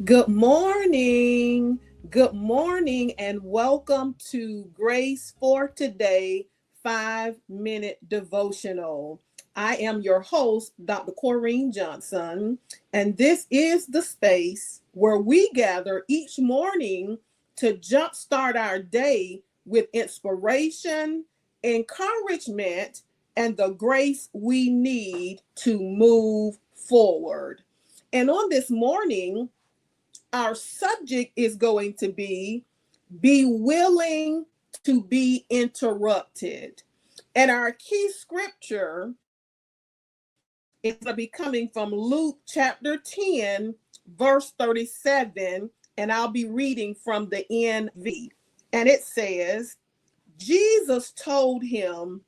Good morning. Good morning, and welcome to Grace for Today 5 Minute Devotional. I am your host, Dr. Corrine Johnson, and this is the space where we gather each morning to jumpstart our day with inspiration, encouragement, and the grace we need to move forward. And on this morning, our subject is going to be willing to be interrupted. And our key scripture is going to be coming from Luke chapter 10, verse 37. And I'll be reading from the NV. And it says, Jesus told him,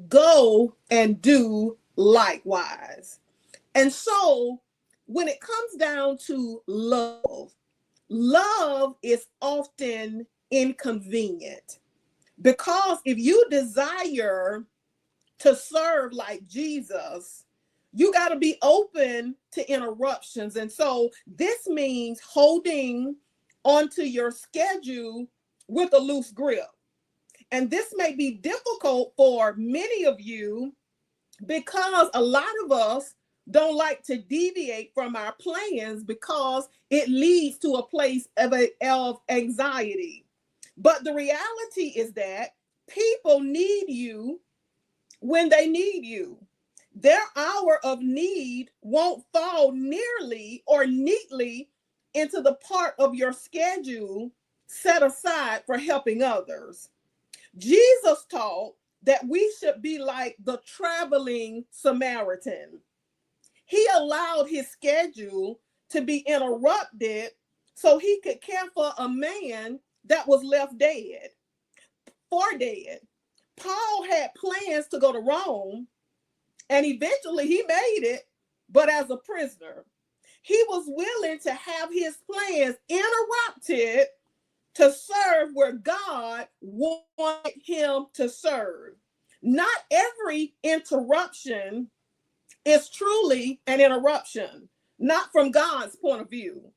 "Go and do likewise." And so when it comes down to love is often inconvenient, because if you desire to serve like Jesus, you got to be open to interruptions. And so this means holding onto your schedule with a loose grip. And this may be difficult for many of you because a lot of us don't like to deviate from our plans because it leads to a place of anxiety. But the reality is that people need you when they need you. Their hour of need won't fall nearly or neatly into the part of your schedule set aside for helping others. Jesus taught that we should be like the traveling Samaritan. He allowed his schedule to be interrupted so he could care for a man that was left for dead. Paul had plans to go to Rome, and eventually he made it, but as a prisoner. He was willing to have his plans interrupted to serve where God wanted him to serve. Not every interruption is truly an interruption, not from God's point of view.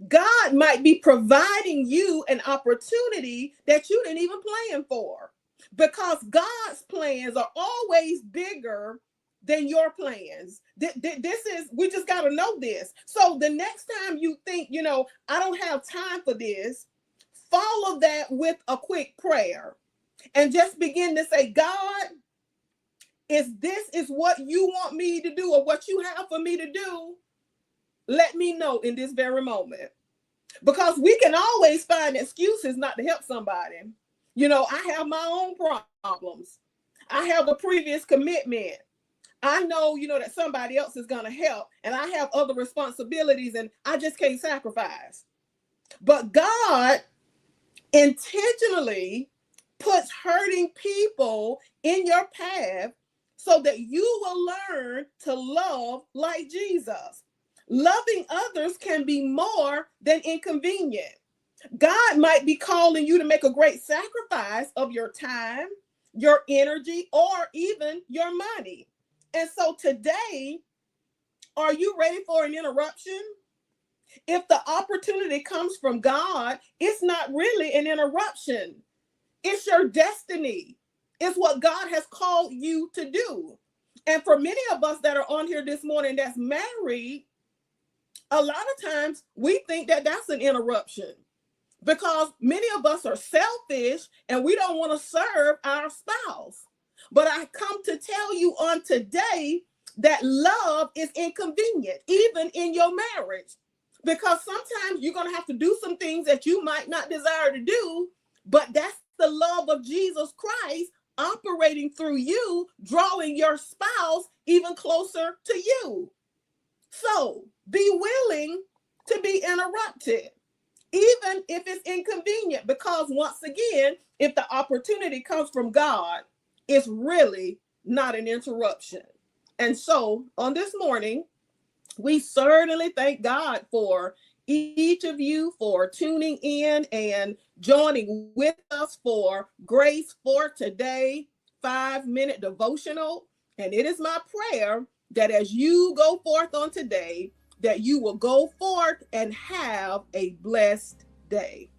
God might be providing you an opportunity that you didn't even plan for, because God's plans are always bigger than your plans. We just got to know this. So the next time you think, I don't have time for this, follow that with a quick prayer and just begin to say, God, this is what you want me to do, or what you have for me to do, let me know in this very moment. Because we can always find excuses not to help somebody. I have my own problems. I have a previous commitment. I know, that somebody else is going to help, and I have other responsibilities, and I just can't sacrifice. But God intentionally puts hurting people in your path so that you will learn to love like Jesus. Loving others can be more than inconvenient. God might be calling you to make a great sacrifice of your time, your energy, or even your money. And so today, are you ready for an interruption? If the opportunity comes from God, it's not really an interruption. It's your destiny. It's what God has called you to do. And for many of us that are on here this morning that's married, a lot of times we think that that's an interruption, because many of us are selfish and we don't want to serve our spouse. But I come to tell you on today that love is inconvenient, even in your marriage, because sometimes you're going to have to do some things that you might not desire to do, but that's the love of Jesus Christ operating through you, drawing your spouse even closer to you. So be willing to be interrupted, even if it's inconvenient, because once again, if the opportunity comes from God, it's really not an interruption. And so on this morning, we certainly thank God for each of you for tuning in and joining with us for Grace for Today 5 Minute Devotional. And it is my prayer that as you go forth on today, that you will go forth and have a blessed day.